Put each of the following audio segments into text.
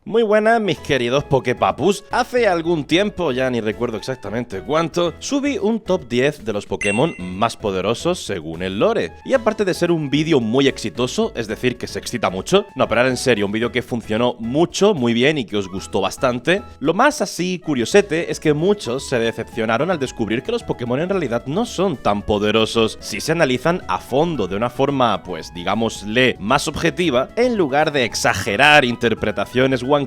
Muy buenas, mis queridos Poképapus. Hace algún tiempo, ya ni recuerdo exactamente cuánto, subí un top 10 de los Pokémon más poderosos según el lore. Y aparte de ser un vídeo muy exitoso, es decir, que se excita mucho, no, pero ahora en serio, un vídeo que funcionó mucho, muy bien y que os gustó bastante, lo más así curiosete es que muchos se decepcionaron al descubrir que los Pokémon en realidad no son tan poderosos si se analizan a fondo de una forma, pues digámosle, más objetiva, en lugar de exagerar interpretaciones guanqueras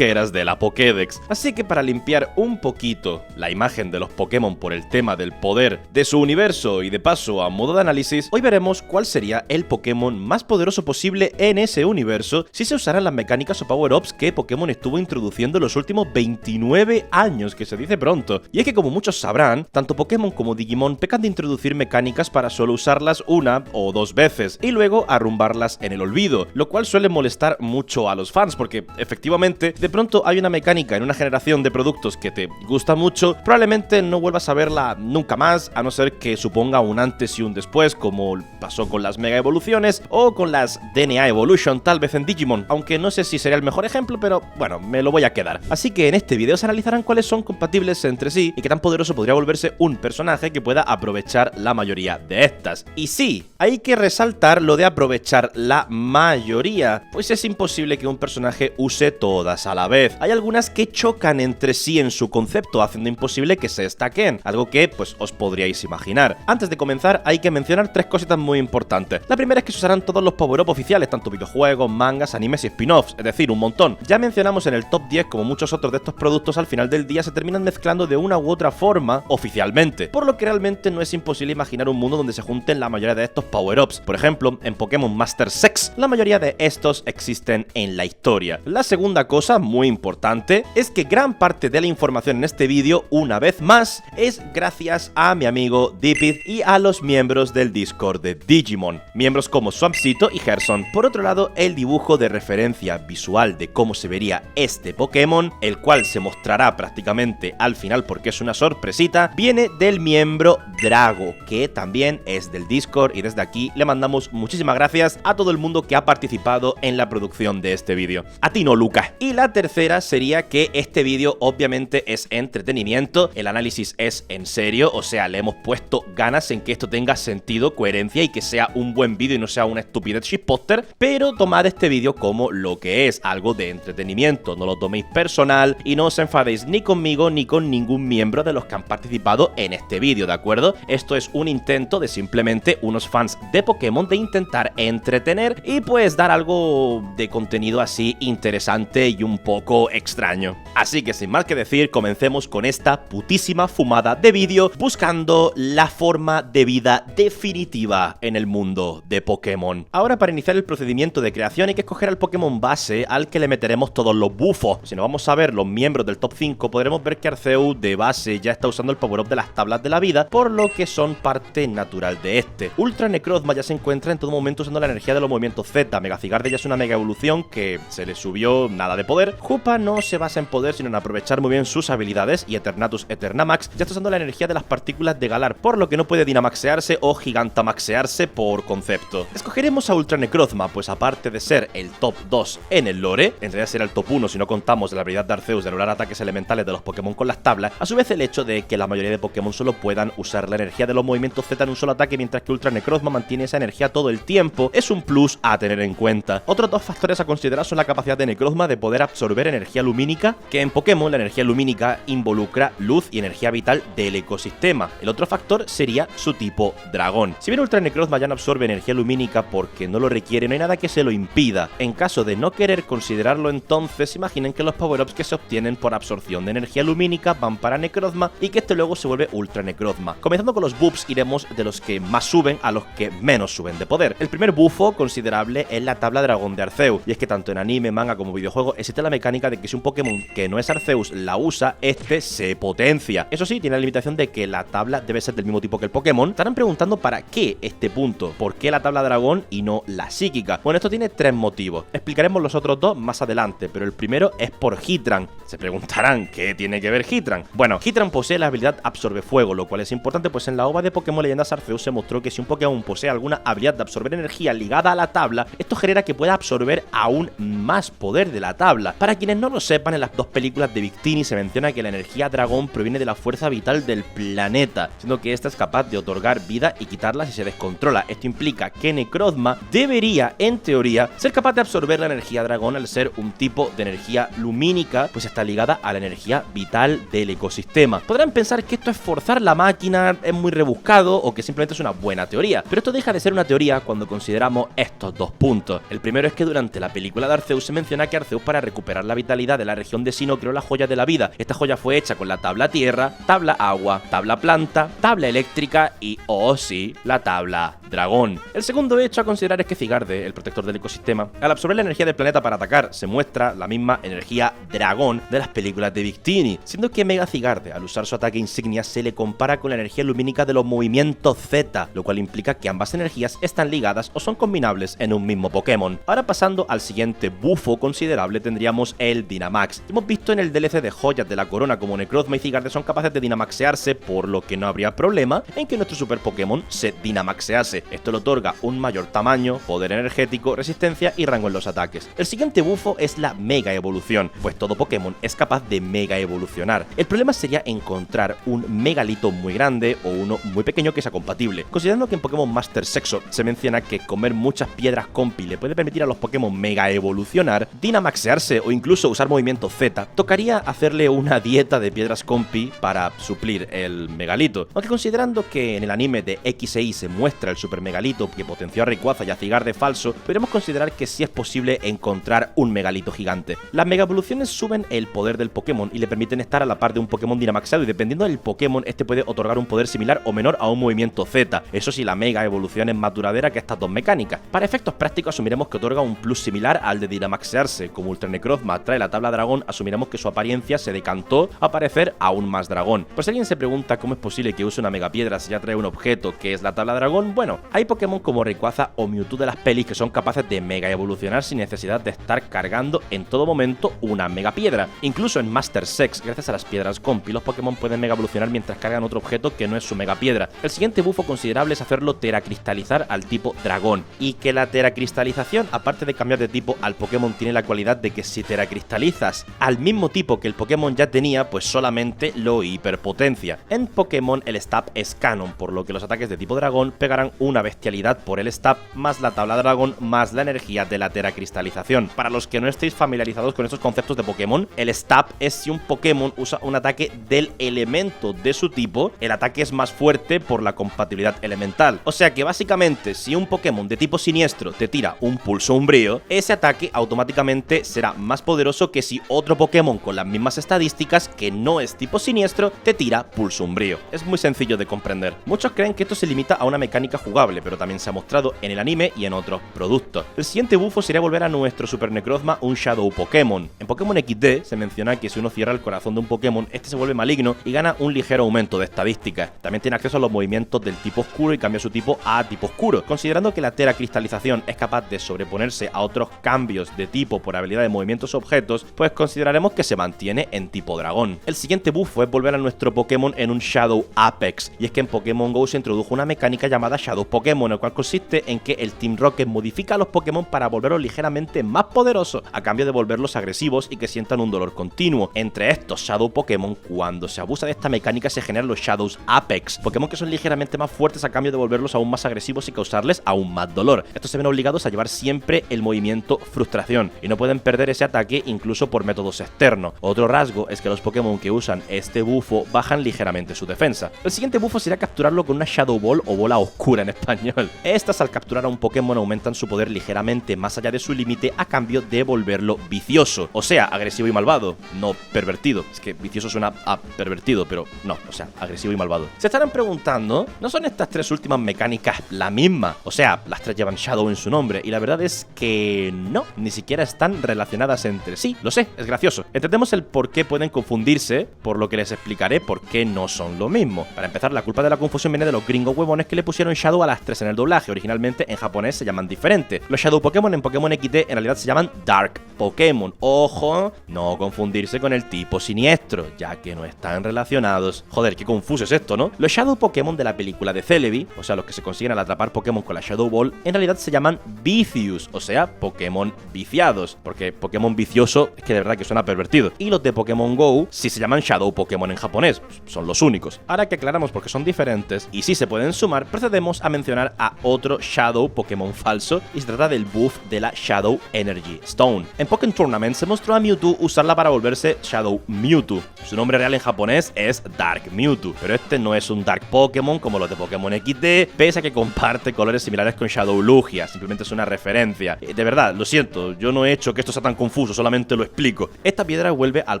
de la Pokédex. Así que para limpiar un poquito la imagen de los Pokémon por el tema del poder de su universo y de paso a modo de análisis, hoy veremos cuál sería el Pokémon más poderoso posible en ese universo si se usaran las mecánicas o power-ups que Pokémon estuvo introduciendo en los últimos 29 años, que se dice pronto. Y es que como muchos sabrán, tanto Pokémon como Digimon pecan de introducir mecánicas para solo usarlas una o dos veces y luego arrumbarlas en el olvido, lo cual suele molestar mucho a los fans porque efectivamente de pronto hay una mecánica en una generación de productos que te gusta mucho, probablemente no vuelvas a verla nunca más, a no ser que suponga un antes y un después, como pasó con las Mega Evoluciones o con las DNA Evolution tal vez en Digimon, aunque no sé si sería el mejor ejemplo, pero bueno, me lo voy a quedar. Así que en este video se analizarán cuáles son compatibles entre sí y qué tan poderoso podría volverse un personaje que pueda aprovechar la mayoría de estas. Y sí, hay que resaltar lo de aprovechar la mayoría, pues es imposible que un personaje use todas a la vez. Hay algunas que chocan entre sí en su concepto, haciendo imposible que se staquen, algo que pues os podríais imaginar. Antes de comenzar hay que mencionar tres cositas muy importantes. La primera es que se usarán todos los power-up oficiales, tanto videojuegos, mangas, animes y spin-offs, es decir, un montón. Ya mencionamos en el top 10 como muchos otros de estos productos al final del día se terminan mezclando de una u otra forma oficialmente, por lo que realmente no es imposible imaginar un mundo donde se junten la mayoría de estos power-ups. Por ejemplo, en Pokémon Master Sex, la mayoría de estos existen en la historia. La segunda cosa, muy importante, es que gran parte de la información en este vídeo, una vez más, es gracias a mi amigo Dipid y a los miembros del Discord de Digimon, miembros como Swampsito y Gerson. Por otro lado, el dibujo de referencia visual de cómo se vería este Pokémon, el cual se mostrará prácticamente al final porque es una sorpresita, viene del miembro Drago, que también es del Discord, y desde aquí le mandamos muchísimas gracias a todo el mundo que ha participado en la producción de este vídeo. A ti no, Lucas. Y la tercera sería que este vídeo obviamente es entretenimiento, el análisis es en serio, o sea, le hemos puesto ganas en que esto tenga sentido, coherencia y que sea un buen vídeo y no sea una estupidez shitposter, pero tomad este vídeo como lo que es, algo de entretenimiento, no lo toméis personal y no os enfadéis ni conmigo ni con ningún miembro de los que han participado en este vídeo, ¿de acuerdo? Esto es un intento de simplemente unos fans de Pokémon de intentar entretener y pues dar algo de contenido así interesante y un poco extraño. Así que sin más que decir, comencemos con esta putísima fumada de vídeo buscando la forma de vida definitiva en el mundo de Pokémon. Ahora, para iniciar el procedimiento de creación hay que escoger al Pokémon base al que le meteremos todos los buffos. Si nos vamos a ver los miembros del top 5, podremos ver que Arceus de base ya está usando el power-up de las tablas de la vida, por lo que son parte natural de este. Ultra Necrozma ya se encuentra en todo momento usando la energía de los movimientos Z. Megacigarde ya es una mega evolución que se le subió nada de poder. Hoopa no se basa en poder sino en aprovechar muy bien sus habilidades, y Eternatus Eternamax ya está usando la energía de las partículas de Galar, por lo que no puede Dynamaxearse o Gigantamaxearse por concepto. Escogeremos a Ultra Necrozma, pues aparte de ser el top 2 en el lore, en realidad será el top 1 si no contamos la habilidad de Arceus de anular ataques elementales de los Pokémon con las tablas, a su vez el hecho de que la mayoría de Pokémon solo puedan usar la energía de los movimientos Z en un solo ataque, mientras que Ultra Necrozma mantiene esa energía todo el tiempo, es un plus a tener en cuenta. Otros dos factores a considerar son la capacidad de Necrozma de poder absorber energía lumínica, que en Pokémon la energía lumínica involucra luz y energía vital del ecosistema. El otro factor sería su tipo dragón. Si bien Ultra Necrozma ya no absorbe energía lumínica porque no lo requiere, no hay nada que se lo impida. En caso de no querer considerarlo, entonces imaginen que los power-ups que se obtienen por absorción de energía lumínica van para Necrozma y que este luego se vuelve Ultra Necrozma. Comenzando con los buffs, iremos de los que más suben a los que menos suben de poder. El primer buffo considerable es la tabla dragón de Arceus, y es que tanto en anime, manga como videojuego existe la mecánica de que si un Pokémon que no es Arceus la usa, este se potencia. Eso sí, tiene la limitación de que la tabla debe ser del mismo tipo que el Pokémon. Estarán preguntando para qué este punto, por qué la tabla dragón y no la psíquica. Bueno, esto tiene tres motivos. Explicaremos los otros dos más adelante, pero el primero es por Heatran. Se preguntarán, ¿qué tiene que ver Heatran? Bueno, Heatran posee la habilidad Absorbe Fuego, lo cual es importante pues en la OVA de Pokémon Leyendas Arceus se mostró que si un Pokémon posee alguna habilidad de absorber energía ligada a la tabla, esto genera que pueda absorber aún más poder de la tabla. Para quienes no lo sepan, en las dos películas de Victini se menciona que la energía dragón proviene de la fuerza vital del planeta, siendo que esta es capaz de otorgar vida y quitarla si se descontrola. Esto implica que Necrozma debería, en teoría, ser capaz de absorber la energía dragón al ser un tipo de energía lumínica, pues está ligada a la energía vital del ecosistema. Podrán pensar que esto es forzar la máquina, es muy rebuscado o que simplemente es una buena teoría, pero esto deja de ser una teoría cuando consideramos estos dos puntos. El primero es que durante la película de Arceus se menciona que Arceus, para recuperar la vitalidad de la región de Sinnoh, creó la joya de la vida. Esta joya fue hecha con la tabla tierra, tabla agua, tabla planta, tabla eléctrica y, oh sí, la tabla dragón. El segundo hecho a considerar es que Zygarde, el protector del ecosistema, al absorber la energía del planeta para atacar, se muestra la misma energía dragón de las películas de Victini, siendo que Mega Zygarde, al usar su ataque insignia, se le compara con la energía lumínica de los movimientos Z, lo cual implica que ambas energías están ligadas o son combinables en un mismo Pokémon. Ahora pasando al siguiente bufo considerable, tendríamos el Dynamax. Hemos visto en el DLC de Joyas de la Corona como Necrozma y Zygarde son capaces de Dynamaxearse, por lo que no habría problema en que nuestro super Pokémon se Dynamaxease. Esto le otorga un mayor tamaño, poder energético, resistencia y rango en los ataques. El siguiente bufo es la Mega Evolución, pues todo Pokémon es capaz de Mega Evolucionar. El problema sería encontrar un Megalito muy grande o uno muy pequeño que sea compatible. Considerando que en Pokémon Master Sexo se menciona que comer muchas piedras compi le puede permitir a los Pokémon Mega Evolucionar, Dynamaxearse o incluso usar movimiento Z, tocaría hacerle una dieta de piedras compi para suplir el Megalito. Aunque considerando que en el anime de X e Y se muestra el Super Megalito que potenció a Rayquaza y a Zygarde falso, podríamos considerar que sí es posible encontrar un Megalito gigante. Las Mega Evoluciones suben el poder del Pokémon y le permiten estar a la par de un Pokémon Dynamaxeado, y dependiendo del Pokémon, este puede otorgar un poder similar o menor a un movimiento Z. Eso sí, la Mega Evolución es más duradera que estas dos mecánicas. Para efectos prácticos asumiremos que otorga un plus similar al de Dynamaxearse. Como Ultra Necrozma trae la tabla dragón, asumiremos que su apariencia se decantó a parecer aún más dragón. Pues si alguien se pregunta cómo es posible que use una Mega Piedra si ya trae un objeto que es la tabla dragón, bueno, hay Pokémon como Rayquaza o Mewtwo de las pelis que son capaces de Mega Evolucionar sin necesidad de estar cargando en todo momento una Mega Piedra. Incluso en Master Sex, gracias a las piedras compi, los Pokémon pueden Mega Evolucionar mientras cargan otro objeto que no es su Mega Piedra. El siguiente bufo considerable es hacerlo teracristalizar al tipo dragón, y que la teracristalización, aparte de cambiar de tipo al Pokémon, tiene la cualidad de que si teracristalizas al mismo tipo que el Pokémon ya tenía, pues solamente lo hiperpotencia. En Pokémon el Stab es canon, por lo que los ataques de tipo dragón pegarán una bestialidad por el Stab más la tabla dragón más la energía de la teracristalización. Para los que no estéis familiarizados con estos conceptos de Pokémon, el Stab es si un Pokémon usa un ataque del elemento de su tipo, el ataque es más fuerte por la compatibilidad elemental. O sea que básicamente, si un Pokémon de tipo siniestro te tira un pulso umbrío, ese ataque automáticamente será más poderoso que si otro Pokémon con las mismas estadísticas que no es tipo siniestro te tira pulso umbrío. Es muy sencillo de comprender. Muchos creen que esto se limita a una mecánica jugable, pero también se ha mostrado en el anime y en otros productos. El siguiente bufo sería volver a nuestro Super Necrozma un Shadow Pokémon. En Pokémon XD se menciona que si uno cierra el corazón de un Pokémon, este se vuelve maligno y gana un ligero aumento de estadísticas. También tiene acceso a los movimientos del tipo oscuro y cambia su tipo a tipo oscuro. Considerando que la teracristalización es capaz de sobreponerse a otros cambios de tipo por habilidad de movimientos o objetos, pues consideraremos que se mantiene en tipo dragón. El siguiente bufo es volver a nuestro Pokémon en un Shadow Apex, y es que en Pokémon GO se introdujo una mecánica llamada Shadow Pokémon, el cual consiste en que el Team Rocket modifica a los Pokémon para volverlos ligeramente más poderosos, a cambio de volverlos agresivos y que sientan un dolor continuo. Entre estos Shadow Pokémon, cuando se abusa de esta mecánica, se generan los Shadows Apex, Pokémon que son ligeramente más fuertes a cambio de volverlos aún más agresivos y causarles aún más dolor. Estos se ven obligados a llevar siempre el movimiento Frustración, y no pueden perder ese ataque incluso por métodos externos. Otro rasgo es que los Pokémon que usan este bufo bajan ligeramente su defensa. El siguiente bufo será capturarlo con una Shadow Ball o bola oscura en español. Estas, al capturar a un Pokémon, aumentan su poder ligeramente más allá de su límite a cambio de volverlo vicioso, o sea, agresivo y malvado, no pervertido. Es que vicioso suena a pervertido, pero no, o sea, agresivo y malvado. Se estarán preguntando, ¿no son estas tres últimas mecánicas la misma? O sea, las tres llevan Shadow en su nombre, y la verdad es que no, ni siquiera están relacionadas entre sí. Lo sé, es gracioso. Entendemos el por qué pueden confundirse, por lo que les explicaré por qué no son lo mismo. Para empezar, la culpa de la confusión viene de los gringos huevones que le pusieron Shadow a las 3 en el doblaje, originalmente en japonés se llaman diferente. Los Shadow Pokémon en Pokémon XD en realidad se llaman Dark Pokémon. Ojo, no confundirse con el tipo siniestro, ya que no están relacionados. Joder, qué confuso es esto, ¿no? Los Shadow Pokémon de la película de Celebi, o sea, los que se consiguen al atrapar Pokémon con la Shadow Ball, en realidad se llaman Vicious, o sea, Pokémon viciados, porque Pokémon vicioso es que de verdad que suena pervertido. Y los de Pokémon GO sí se llaman Shadow Pokémon en japonés, son los únicos. Ahora que aclaramos por qué son diferentes y sí se pueden sumar, procedemos a mencionar a otro Shadow Pokémon falso, y se trata del buff de la Shadow Energy Stone. En Pokémon Tournament se mostró a Mewtwo usarla para volverse Shadow Mewtwo. Su nombre real en japonés es Dark Mewtwo, pero este no es un Dark Pokémon como los de Pokémon XD, pese a que comparte colores similares con Shadow Lugia, simplemente es una referencia. De verdad, lo siento, yo no he hecho que esto sea tan confuso, solamente lo explico. Esta piedra vuelve al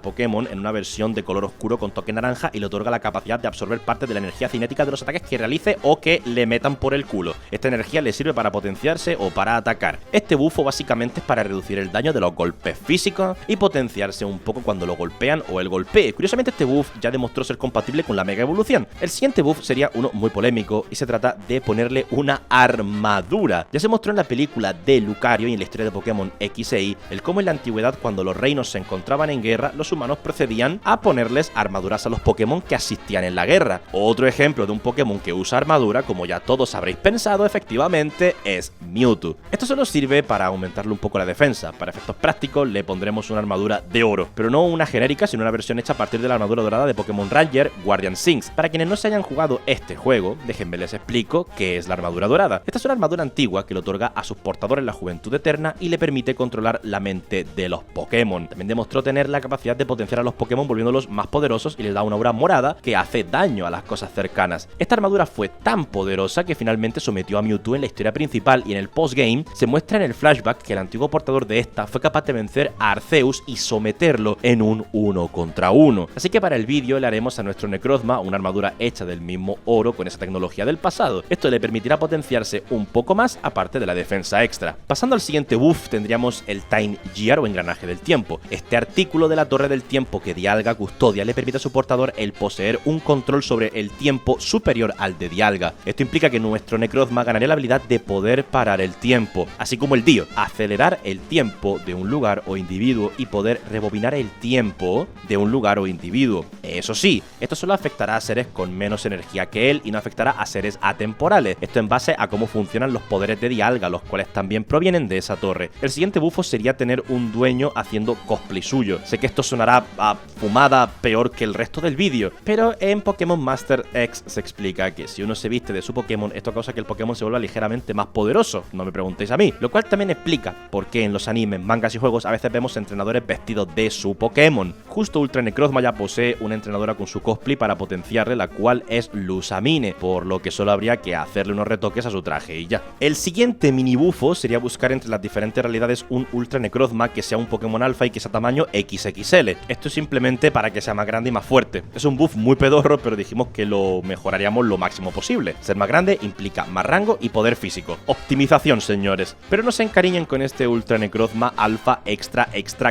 Pokémon en una versión de color oscuro con toque naranja y le otorga la capacidad de absorber parte de la energía cinética de los ataques que realice o que le metan por el culo. Esta energía le sirve para potenciarse o para atacar. Este bufo básicamente es para reducir el daño de los golpes físicos y potenciarse un poco cuando lo golpean o él golpee. Curiosamente este buff ya demostró ser compatible con la Mega Evolución. El siguiente buff sería uno muy polémico y se trata de ponerle una armadura. Ya se mostró en la película de Lucario y en la historia de Pokémon X e Y el cómo en la antigüedad, cuando los reinos se encontraban en guerra, los humanos procedían a ponerles armaduras a los Pokémon que asistían en la guerra. Otro ejemplo de un Pokémon que usa armadura, como ya todos habréis pensado, efectivamente es Mewtwo. Esto solo sirve para aumentarle un poco la defensa. Para efectos prácticos le pondremos una armadura de oro, pero no una genérica, sino una versión hecha a partir de la armadura dorada de Pokémon Ranger Guardian Sinks. Para quienes no se hayan jugado este juego, déjenme les explico qué es la armadura dorada. Esta es una armadura antigua que le otorga a sus portadores la juventud eterna y le permite controlar la mente de los Pokémon. También demostró tener la capacidad de potenciar a los Pokémon volviéndolos más poderosos y les da una aura morada que hace daño a las cosas cercanas. Esta armadura fue tan poderosa que finalmente sometió a Mewtwo en la historia principal, y en el postgame se muestra en el flashback que el antiguo portador de esta fue capaz de vencer a Arceus y someterlo en un 1 contra 1. Así que para el vídeo le haremos a nuestro Necrozma una armadura hecha del mismo oro con esa tecnología del pasado. Esto le permitirá potenciarse un poco más aparte de la defensa extra. Pasando al siguiente buff tendríamos el Time Gear o engranaje del tiempo. Este artículo de la torre del tiempo que Dialga custodia le permite a su portador el poseer un control sobre el tiempo superior al de Dialga. Esto implica que nuestro Necrozma ganaría la habilidad de poder parar el tiempo, así como el Dio, acelerar el tiempo de un lugar o individuo y poder rebobinar el tiempo de un lugar o individuo. Eso sí, esto solo afectará a seres con menos energía que él y no afectará a seres atemporales. Esto en base a cómo funcionan los poderes de Dialga, los cuales también provienen de esa torre. El siguiente bufo sería tener un dueño haciendo cosplay suyo. Sé que esto sonará a fumada peor que el resto del vídeo, pero en Pokémon Master X se explica que si uno se viste de su Pokémon, esto causa que el Pokémon se vuelva ligeramente más poderoso, no me preguntéis a mí, lo cual también explica por qué en los animes, mangas y juegos a veces vemos entrenadores vestidos de su Pokémon. Justo Ultra Necrozma ya posee una entrenadora con su cosplay para potenciarle, la cual es Lusamine, por lo que solo habría que hacerle unos retoques a su traje y ya. El siguiente mini bufo sería buscar entre las diferentes realidades un Ultra Necrozma que sea un Pokémon alfa y que sea tamaño XXL. Esto es simplemente para que sea más grande y más fuerte. Es un buff muy pedorro, pero dijimos que lo mejoraríamos lo máximo posible. Ser más grande implica más rango y poder físico. Optimización, señores. Pero no se encariñen con este Ultra Necrozma alfa extra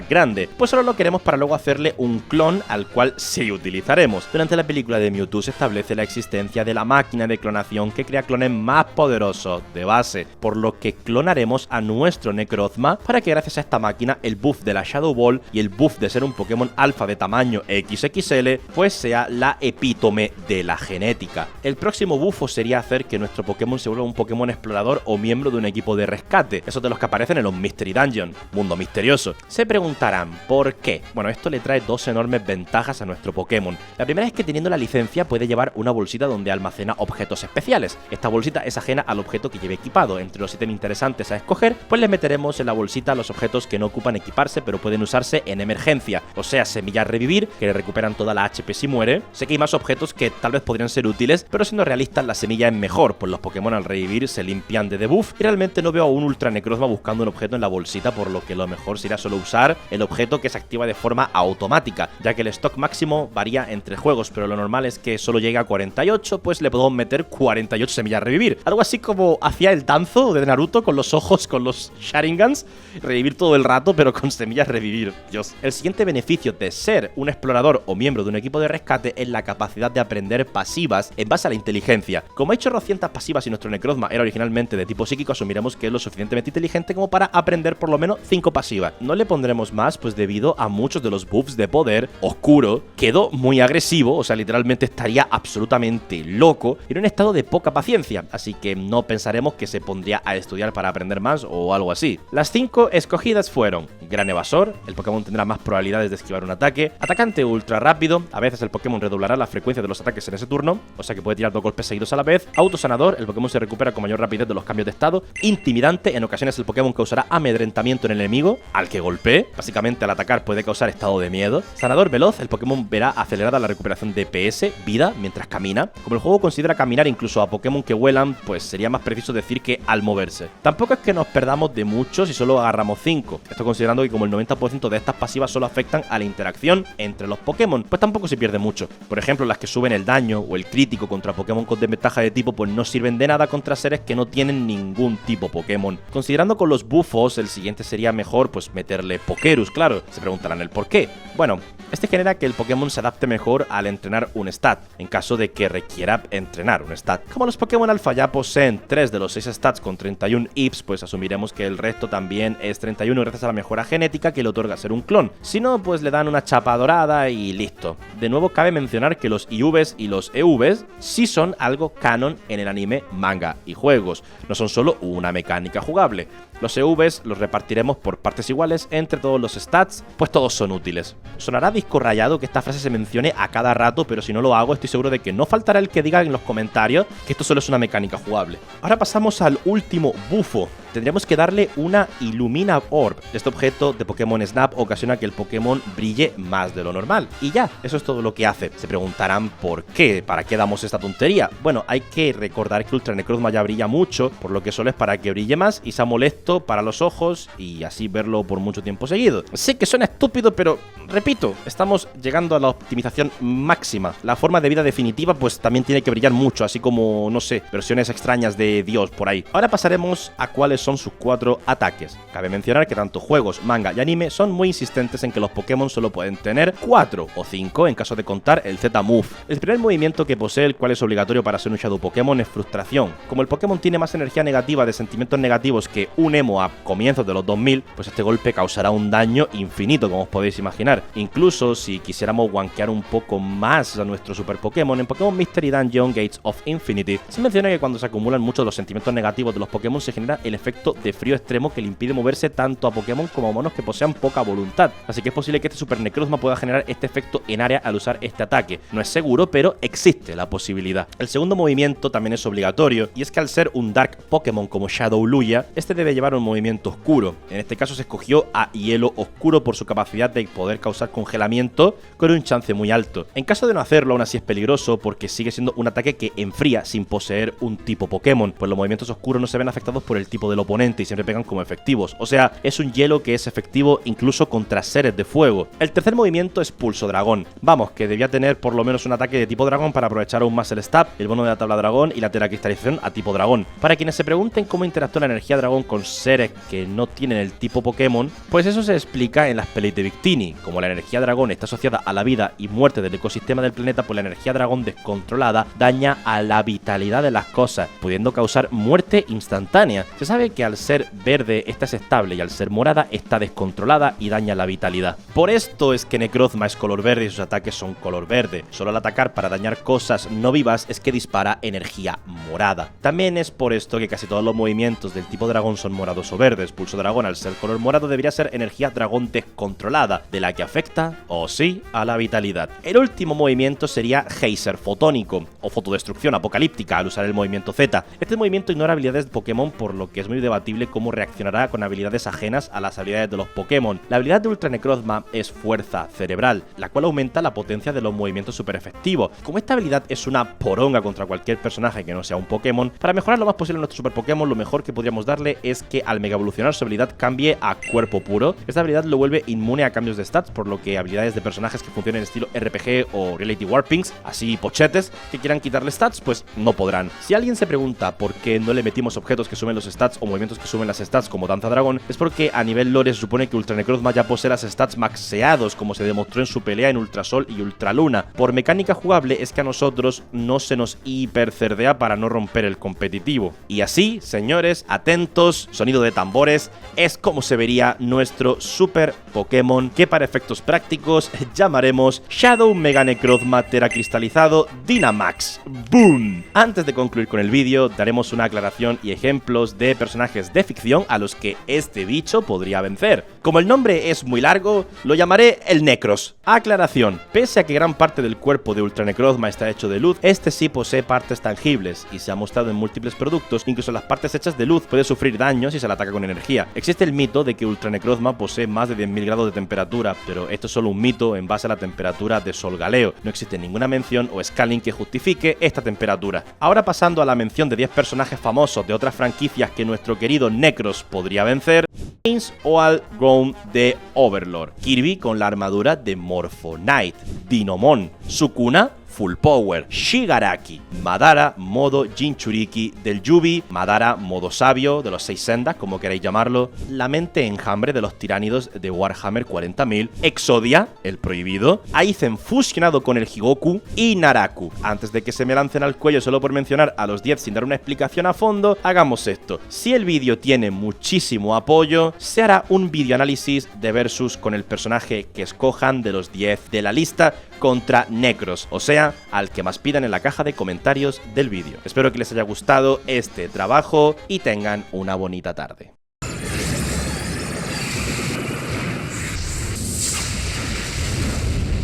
grande, pues solo lo queremos para luego hacerle un clon al cual sí utilizaremos. Durante la película de Mewtwo se establece la existencia de la máquina de clonación que crea clones más poderosos de base, por lo que clonaremos a nuestro Necrozma para que gracias a esta máquina el buff de la Shadow Ball y el buff de ser un Pokémon alfa de tamaño XXL pues sea la epítome de la genética. El próximo bufo sería hacer que nuestro Pokémon se vuelva un Pokémon explorador o miembro de un equipo de rescate, esos de los que aparecen en los Mystery Dungeon, mundo misterioso. Se preguntarán, ¿por qué? Bueno, esto le trae dos enormes ventajas a nuestro Pokémon. La primera es que teniendo la licencia puede llevar una bolsita donde almacena objetos especiales. Esta bolsita es ajena al objeto que lleve equipado. Entre los ítems interesantes a escoger, pues le meteremos en la bolsita los objetos que no ocupan equiparse pero pueden usarse en emergencia, o sea, semillas revivir, que le recuperan toda la HP si muere. Sé que hay más objetos que tal vez podrían ser útiles, pero siendo realistas la semilla es mejor, pues los Pokémon al revivir se limpian de debuff y realmente no veo a un Ultra Necrozma buscando un objeto en la bolsita, por lo que lo mejor sería solo usar el objeto que se activa de forma automática automática, ya que el stock máximo varía entre juegos, pero lo normal es que solo llegue a 48, pues le podemos meter 48 semillas a revivir. Algo así como hacía el Danzo de Naruto con los ojos, con los Sharingans, revivir todo el rato, pero con semillas revivir. Dios. El siguiente beneficio de ser un explorador o miembro de un equipo de rescate es la capacidad de aprender pasivas en base a la inteligencia. Como he hecho 200 pasivas y nuestro Necrozma era originalmente de tipo psíquico, asumiremos que es lo suficientemente inteligente como para aprender por lo menos 5 pasivas. No le pondremos más, pues debido a muchos de los buffs de poder, Oscuro quedó muy agresivo, o sea, literalmente estaría absolutamente loco y en un estado de poca paciencia, así que no pensaremos que se pondría a estudiar para aprender más o algo así. Las 5 escogidas fueron Gran Evasor, el Pokémon tendrá más probabilidades de esquivar un ataque, Atacante ultra rápido, a veces el Pokémon redoblará la frecuencia de los ataques en ese turno, o sea que puede tirar 2 golpes seguidos a la vez, Autosanador, el Pokémon se recupera con mayor rapidez de los cambios de estado, Intimidante, en ocasiones el Pokémon causará amedrentamiento en el enemigo, al que golpee, básicamente al atacar puede causar estado de miedo, Sanador Veloz, el Pokémon verá acelerada la recuperación de PS, vida, mientras camina, como el juego considera caminar incluso a Pokémon que vuelan, pues sería más preciso decir que al moverse. Tampoco es que nos perdamos de mucho si solo agarramos 5, esto considerando que como el 90% de estas pasivas solo afectan a la interacción entre los Pokémon, pues tampoco se pierde mucho. Por ejemplo, las que suben el daño o el crítico contra Pokémon con desventaja de tipo, pues no sirven de nada contra seres que no tienen ningún tipo Pokémon. Considerando con los buffos, el siguiente sería mejor pues meterle Pokerus, claro. Se preguntarán el por qué. Bueno, este genera que el Pokémon se adapte mejor al entrenar un stat, en caso de que requiera entrenar un stat. Como los Pokémon Alpha ya poseen 3 de los 6 stats con 31 IVs, pues asumiremos que el resto también es 31 gracias a la mejora genética que le otorga ser un clon. Si no, pues le dan una chapa dorada y listo. De nuevo cabe mencionar que los IVs y los EVs sí son algo canon en el anime, manga y juegos, no son solo una mecánica jugable. Los EVs los repartiremos por partes iguales entre todos los stats, pues todos son útiles. Sonará disco rayado que esta frase se mencione a cada rato, pero si no lo hago estoy seguro de que no faltará el que diga en los comentarios que esto solo es una mecánica jugable. Ahora pasamos al último bufo. Tendríamos que darle una Illumina Orb. Este objeto de Pokémon Snap ocasiona que el Pokémon brille más de lo normal. Y ya, eso es todo lo que hace. Se preguntarán por qué, ¿para qué damos esta tontería? Bueno, hay que recordar que Ultra Necrozma ya brilla mucho, por lo que solo es para que brille más y sea molesto para los ojos y así verlo por mucho tiempo seguido. Sé que suena estúpido, pero repito, estamos llegando a la optimización máxima. La forma de vida definitiva pues también tiene que brillar mucho, así como, no sé, versiones extrañas de Dios por ahí. Ahora pasaremos a cuáles son sus 4 ataques. Cabe mencionar que tanto juegos, manga y anime son muy insistentes en que los Pokémon solo pueden tener 4 o 5 en caso de contar el Z-Move. El primer movimiento que posee, el cual es obligatorio para ser un Shadow Pokémon, es Frustración. Como el Pokémon tiene más energía negativa de sentimientos negativos que un emo a comienzos de los 2000, pues este golpe causará un daño infinito, como os podéis imaginar. Incluso si quisiéramos wankear un poco más a nuestro Super Pokémon, en Pokémon Mystery Dungeon Gates of Infinity se menciona que cuando se acumulan muchos de los sentimientos negativos de los Pokémon se genera el efecto de frío extremo que le impide moverse tanto a Pokémon como a monos que posean poca voluntad, así que es posible que este Super Necrozma pueda generar este efecto en área al usar este ataque. No es seguro, pero existe la posibilidad. El segundo movimiento también es obligatorio, y es que al ser un Dark Pokémon como Shadow Luya, este debe llevar un movimiento oscuro. En este caso se escogió a Hielo Oscuro por su capacidad de poder causar congelamiento con un chance muy alto. En caso de no hacerlo, aún así es peligroso porque sigue siendo un ataque que enfría sin poseer un tipo Pokémon, pues los movimientos oscuros no se ven afectados por el tipo del oponente y siempre pegan como efectivos, o sea, es un hielo que es efectivo incluso contra seres de fuego. El tercer movimiento es Pulso Dragón. Vamos, que debía tener por lo menos un ataque de tipo dragón para aprovechar aún más el stab, el bono de la tabla dragón y la teracristalización a tipo dragón. Para quienes se pregunten cómo interactúa la energía dragón con seres que no tienen el tipo Pokémon, pues eso se explica en las pelis de Victini. Como la energía dragón está asociada a la vida y muerte del ecosistema del planeta, pues la energía dragón descontrolada daña a la vitalidad de las cosas, pudiendo causar muerte instantánea. Se sabe que al ser verde esta es estable y al ser morada está descontrolada y daña la vitalidad. Por esto es que Necrozma es color verde y sus ataques son color verde. Solo al atacar para dañar cosas no vivas es que dispara energía morada. También es por esto que casi todos los movimientos del tipo dragón son morados o verdes. Pulso dragón, al ser color morado, debería ser energía dragón descontrolada, de la que afecta, o sí, a la vitalidad. El último movimiento sería Geyser Fotónico, o fotodestrucción apocalíptica al usar el movimiento Z. Este movimiento ignora habilidades de Pokémon, por lo que es muy muy debatible cómo reaccionará con habilidades ajenas a las habilidades de los Pokémon. La habilidad de Ultra Necrozma es fuerza cerebral, la cual aumenta la potencia de los movimientos super efectivos. Como esta habilidad es una poronga contra cualquier personaje que no sea un Pokémon, para mejorar lo más posible nuestro Super Pokémon, lo mejor que podríamos darle es que al Mega Evolucionar su habilidad cambie a cuerpo puro. Esta habilidad lo vuelve inmune a cambios de stats, por lo que habilidades de personajes que funcionen en estilo RPG o Reality Warpings, así pochetes, que quieran quitarle stats, pues no podrán. Si alguien se pregunta por qué no le metimos objetos que sumen los stats o movimientos que sumen las stats como Danza Dragón, es porque a nivel lore se supone que Ultra Necrozma ya posee las stats maxeados, como se demostró en su pelea en Ultrasol y Ultraluna. Por mecánica jugable es que a nosotros no se nos hipercerdea para no romper el competitivo. Y así, señores, atentos, sonido de tambores, es como se vería nuestro Super Pokémon, que para efectos prácticos llamaremos Shadow Mega Necrozma Teracristalizado Dynamax. ¡Boom! Antes de concluir con el vídeo, daremos una aclaración y ejemplos de personajes de ficción a los que este bicho podría vencer. Como el nombre es muy largo, lo llamaré el Necros. Aclaración: pese a que gran parte del cuerpo de Ultra Necrozma está hecho de luz, este sí posee partes tangibles y se ha mostrado en múltiples productos. Incluso las partes hechas de luz puede sufrir daño si se le ataca con energía. Existe el mito de que Ultra Necrozma posee más de 10.000 grados de temperatura, pero esto es solo un mito en base a la temperatura de Sol Galeo. No existe ninguna mención o scaling que justifique esta temperatura. Ahora pasando a la mención de 10 personajes famosos de otras franquicias que nuestro querido Necros podría vencer. Prince Oal Grown de Overlord, Kirby con la armadura de Morphonite, Dinomon, Sukuna Full Power, Shigaraki, Madara modo Jinchuriki del Yubi, Madara modo sabio de los 6 sendas, como queráis llamarlo, la mente enjambre de los tiránidos de Warhammer 40.000, Exodia, el prohibido, Aizen fusionado con el Higoku y Naraku. Antes de que se me lancen al cuello solo por mencionar a los 10 sin dar una explicación a fondo, hagamos esto. Si el vídeo tiene muchísimo apoyo, se hará un vídeo análisis de versus con el personaje que escojan de los 10 de la lista contra Necros, o sea, al que más pidan en la caja de comentarios del vídeo. Espero que les haya gustado este trabajo y tengan una bonita tarde.